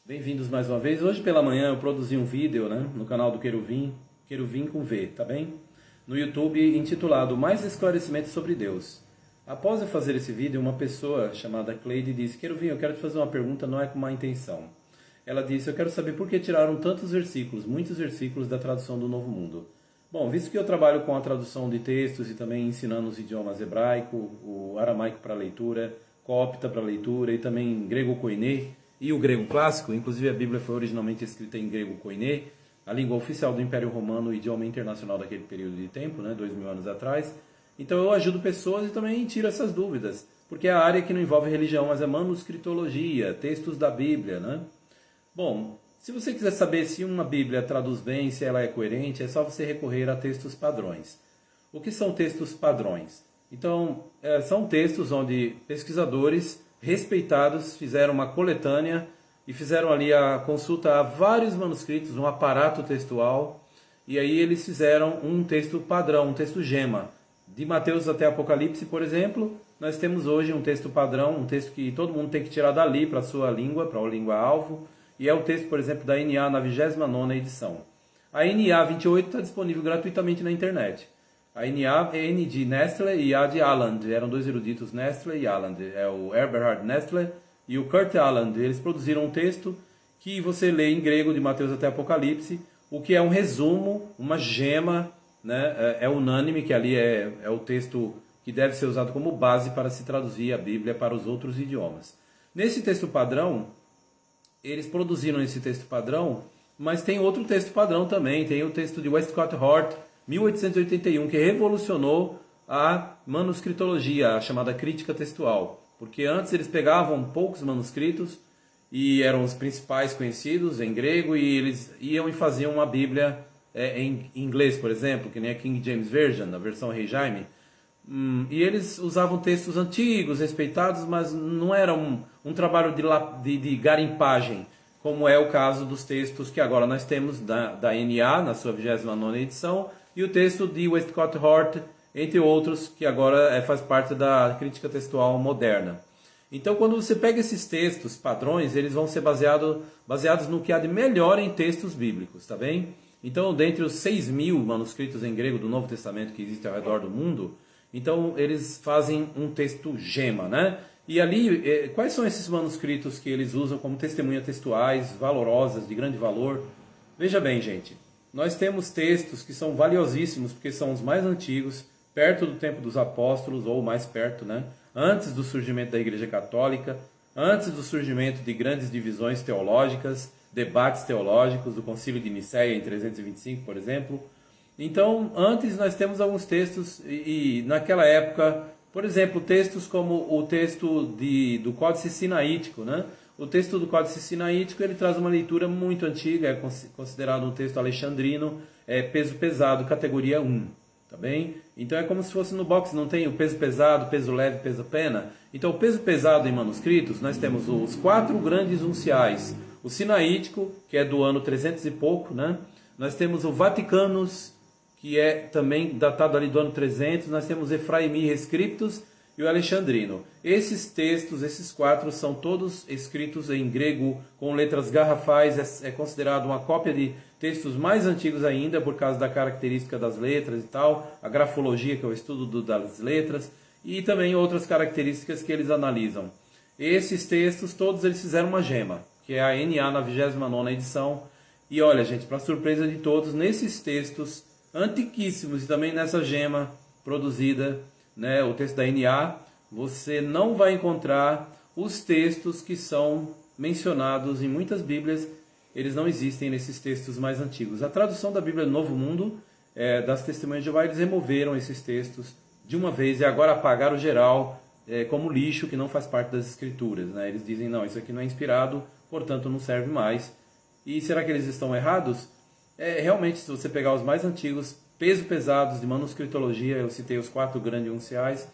Bem-vindos mais uma vez. Hoje pela manhã eu produzi um vídeo, no canal do Queruvim, Queruvim com V, tá bem? No YouTube, intitulado Mais Esclarecimentos sobre Deus. Após eu fazer esse vídeo, uma pessoa chamada Cleide disse: Queruvim, eu quero te fazer uma pergunta, não é com má intenção. Ela disse: eu quero saber por que tiraram tantos versículos, muitos versículos da tradução do Novo Mundo. Bom, visto que eu trabalho com a tradução de textos e também ensinando os idiomas hebraico, o aramaico para leitura, copta para leitura e também grego koiné e o grego clássico, inclusive a Bíblia foi originalmente escrita em grego koiné, a língua oficial do Império Romano, o idioma internacional daquele período de tempo, 2000 anos atrás. Então eu ajudo pessoas e também tiro essas dúvidas, porque é a área que não envolve religião, mas é manuscritologia, textos da Bíblia, Bom, se você quiser saber se uma Bíblia traduz bem, se ela é coerente, é só você recorrer a textos padrões. O que são textos padrões? Então, são textos onde pesquisadores respeitados fizeram uma coletânea e fizeram ali a consulta a vários manuscritos, um aparato textual, e aí eles fizeram um texto padrão, um texto gema. De Mateus até Apocalipse, por exemplo, nós temos hoje um texto padrão, um texto que todo mundo tem que tirar dali para a sua língua, para a língua-alvo, e é o texto, por exemplo, da NA na 29ª edição. A NA 28 está disponível gratuitamente na internet. A NA é N de Nestle e A de Aland. Eram dois eruditos, Nestle e Aland. É o Eberhard Nestle e o Kurt Aland. Eles produziram um texto que você lê em grego de Mateus até Apocalipse, o que é um resumo, uma gema, é unânime, que ali é o texto que deve ser usado como base para se traduzir a Bíblia para os outros idiomas. Nesse texto padrão, eles produziram esse texto padrão, mas tem outro texto padrão também. Tem o texto de Westcott Hort, 1881, que revolucionou a manuscritologia, a chamada crítica textual. Porque antes eles pegavam poucos manuscritos, e eram os principais conhecidos em grego, e eles iam e faziam uma Bíblia em inglês, por exemplo, que nem a King James Version, a versão Rei Jaime. E eles usavam textos antigos, respeitados, mas não era um trabalho de garimpagem, como é o caso dos textos que agora nós temos da NA, na sua 29ª edição, e o texto de Westcott Hort, entre outros, que agora faz parte da crítica textual moderna. Então, quando você pega esses textos padrões, eles vão ser baseados no que há de melhor em textos bíblicos, tá bem? Então, dentre os 6.000 manuscritos em grego do Novo Testamento que existem ao redor do mundo, então eles fazem um texto gema, E ali, quais são esses manuscritos que eles usam como testemunhas textuais, valorosas, de grande valor? Veja bem, gente, nós temos textos que são valiosíssimos, porque são os mais antigos, perto do tempo dos apóstolos, ou mais perto, Antes do surgimento da Igreja Católica, antes do surgimento de grandes divisões teológicas, debates teológicos, do Concílio de Nicéia em 325, por exemplo. Então, antes nós temos alguns textos, e naquela época, por exemplo, textos como o texto do Códice Sinaítico, O texto do Códice Sinaítico, ele traz uma leitura muito antiga, é considerado um texto alexandrino, peso pesado, categoria 1, tá bem? Então é como se fosse no box, não tem o peso pesado, peso leve, peso pena. Então o peso pesado em manuscritos, nós temos os 4 grandes unciais. O Sinaítico, que é do ano 300 e pouco, Nós temos o Vaticanus, que é também datado ali do ano 300, nós temos Efraimi Rescriptus e o Alexandrino. Esses textos, esses 4, são todos escritos em grego com letras garrafais, é considerado uma cópia de textos mais antigos ainda, por causa da característica das letras e tal, a grafologia, que é o estudo das letras, e também outras características que eles analisam. Esses textos, todos eles fizeram uma gema, que é a NA na 29ª edição, e olha, gente, para surpresa de todos, nesses textos antiquíssimos e também nessa gema produzida, o texto da NA, você não vai encontrar os textos que são mencionados em muitas Bíblias, eles não existem nesses textos mais antigos. A tradução da Bíblia do Novo Mundo, das Testemunhas de Jeová, eles removeram esses textos de uma vez e agora apagaram geral como lixo que não faz parte das Escrituras. Eles dizem, não, isso aqui não é inspirado, portanto não serve mais. E será que eles estão errados? Realmente, se você pegar os mais antigos, peso pesados de manuscritologia, eu citei os 4 grandes unciais,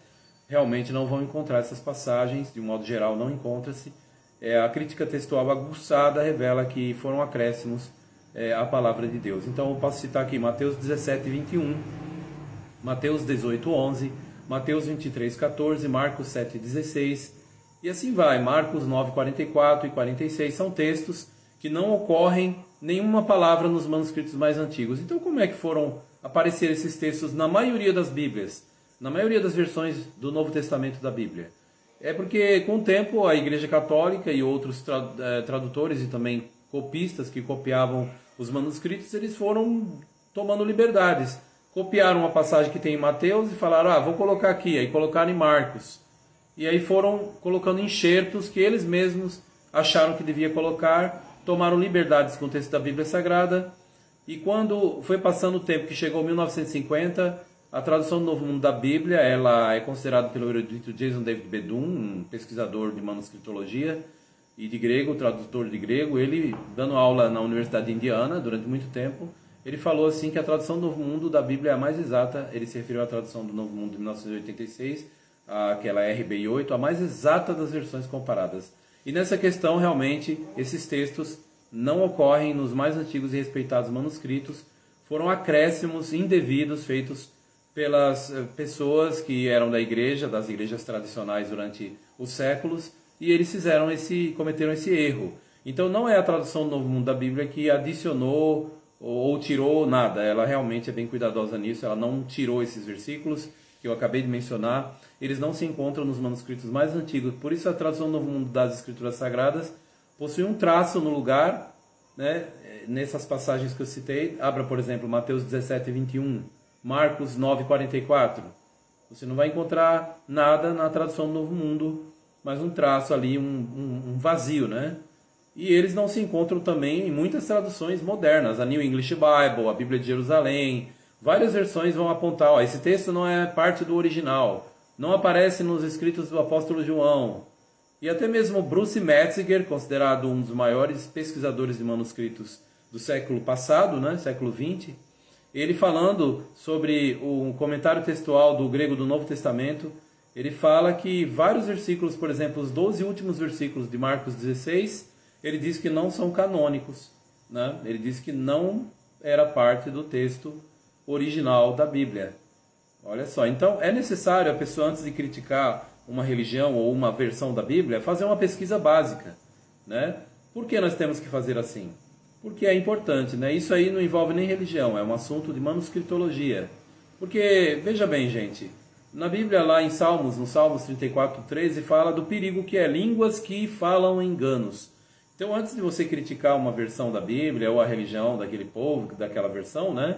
realmente não vão encontrar essas passagens, de um modo geral não encontra-se. A crítica textual aguçada revela que foram acréscimos à palavra de Deus. Então eu posso citar aqui Mateus 17, 21, Mateus 18, 11, Mateus 23, 14, Marcos 7, 16, e assim vai. Marcos 9, 44 e 46 são textos que não ocorrem nenhuma palavra nos manuscritos mais antigos. Então, como é que foram aparecer esses textos na maioria das Bíblias, na maioria das versões do Novo Testamento da Bíblia? É porque, com o tempo, a Igreja Católica e outros tradutores e também copistas que copiavam os manuscritos, eles foram tomando liberdades. Copiaram uma passagem que tem em Mateus e falaram, vou colocar aqui. Aí colocaram em Marcos. E aí foram colocando enxertos que eles mesmos acharam que devia colocar, tomaram liberdades com o texto da Bíblia Sagrada. E quando foi passando o tempo, que chegou 1950, a tradução do Novo Mundo da Bíblia, ela é considerada pelo erudito Jason David Bedun, um pesquisador de manuscritologia e de grego, tradutor de grego. Ele, dando aula na Universidade de Indiana durante muito tempo, ele falou assim que a tradução do Novo Mundo da Bíblia é a mais exata. Ele se referiu à tradução do Novo Mundo de 1986, aquela RBI 8, a mais exata das versões comparadas. E nessa questão, realmente, esses textos não ocorrem nos mais antigos e respeitados manuscritos. Foram acréscimos indevidos feitos pelas pessoas que eram da igreja, das igrejas tradicionais durante os séculos, e eles cometeram esse erro. Então não é a tradução do Novo Mundo da Bíblia que adicionou ou tirou nada. Ela realmente é bem cuidadosa nisso, ela não tirou esses versículos que eu acabei de mencionar. Eles não se encontram nos manuscritos mais antigos. Por isso a tradução do Novo Mundo das Escrituras Sagradas possui um traço no lugar, né, nessas passagens que eu citei. Abra, por exemplo, Mateus 17:21, Marcos 9:44. Você não vai encontrar nada na tradução do Novo Mundo, mas um traço ali, um vazio, né? E eles não se encontram também em muitas traduções modernas. A New English Bible, a Bíblia de Jerusalém, várias versões vão apontar, esse texto não é parte do original, não aparece nos escritos do apóstolo João. E até mesmo Bruce Metzger, considerado um dos maiores pesquisadores de manuscritos do século passado, né, século XX, ele falando sobre o comentário textual do grego do Novo Testamento, ele fala que vários versículos, por exemplo, os 12 últimos versículos de Marcos 16, ele diz que não são canônicos, né? Ele diz que não era parte do texto original da Bíblia. Olha só, então é necessário a pessoa, antes de criticar uma religião ou uma versão da Bíblia, fazer uma pesquisa básica, né? Por que nós temos que fazer assim? Porque é importante, né? Isso aí não envolve nem religião, é um assunto de manuscritologia. Porque, veja bem, gente, na Bíblia, lá em Salmos, no Salmos 34:13, fala do perigo que é línguas que falam enganos. Então, antes de você criticar uma versão da Bíblia ou a religião daquele povo, daquela versão, né?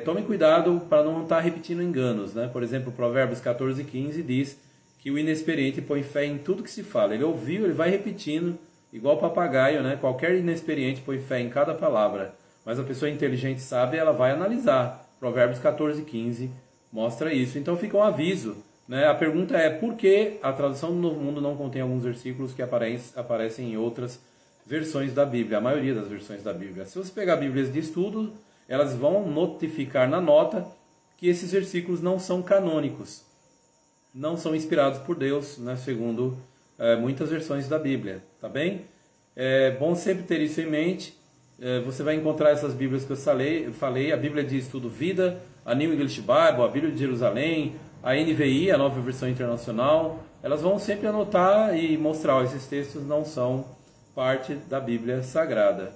Tome cuidado para não estar repetindo enganos, né? Por exemplo, Provérbios 14:15 diz que o inexperiente põe fé em tudo que se fala. Ele ouviu, ele vai repetindo, igual papagaio, né? Qualquer inexperiente põe fé em cada palavra, mas a pessoa inteligente sabe, ela vai analisar. Provérbios 14:15 mostra isso. Então fica um aviso, né? A pergunta é por que a tradução do Novo Mundo não contém alguns versículos que aparecem em outras versões da Bíblia, a maioria das versões da Bíblia. Se você pegar Bíblias de estudo, elas vão notificar na nota que esses versículos não são canônicos, não são inspirados por Deus, né? Segundo muitas versões da Bíblia, tá bem? É bom sempre ter isso em mente. Você vai encontrar essas Bíblias que eu falei, a Bíblia de Estudo Vida, a New English Bible, a Bíblia de Jerusalém, a NVI, a Nova Versão Internacional. Elas vão sempre anotar e mostrar, esses textos não são parte da Bíblia Sagrada.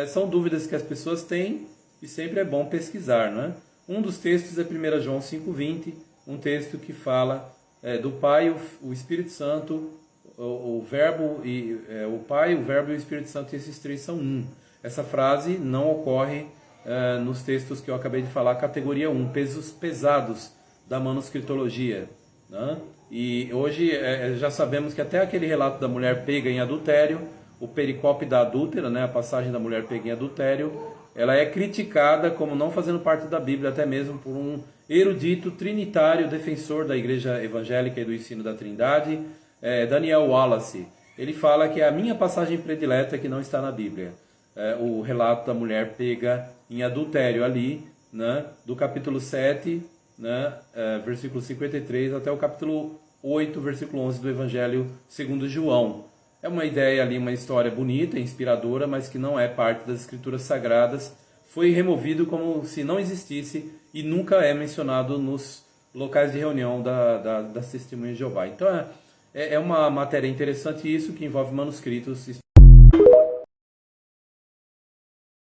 São dúvidas que as pessoas têm e sempre é bom pesquisar, né? Um dos textos é 1 João 5:20, um texto que fala do Pai, o Espírito Santo, o Verbo e o Pai, o Verbo e o Espírito Santo, e esses três são um. Essa frase não ocorre nos textos que eu acabei de falar, categoria 1, pesos pesados da manuscritologia, né? E hoje já sabemos que até aquele relato da mulher pega em adultério, o pericope da adúltera, né, a passagem da mulher pega em adultério, ela é criticada como não fazendo parte da Bíblia, até mesmo por um erudito trinitário, defensor da igreja evangélica e do ensino da Trindade, Daniel Wallace. Ele fala que é a minha passagem predileta que não está na Bíblia. O relato da mulher pega em adultério ali, né, do capítulo 7, né, versículo 53, até o capítulo 8, versículo 11 do Evangelho segundo João. É uma ideia ali, uma história bonita, inspiradora, mas que não é parte das Escrituras Sagradas. Foi removido como se não existisse e nunca é mencionado nos locais de reunião das Testemunhas de Jeová. Então é uma matéria interessante isso, que envolve manuscritos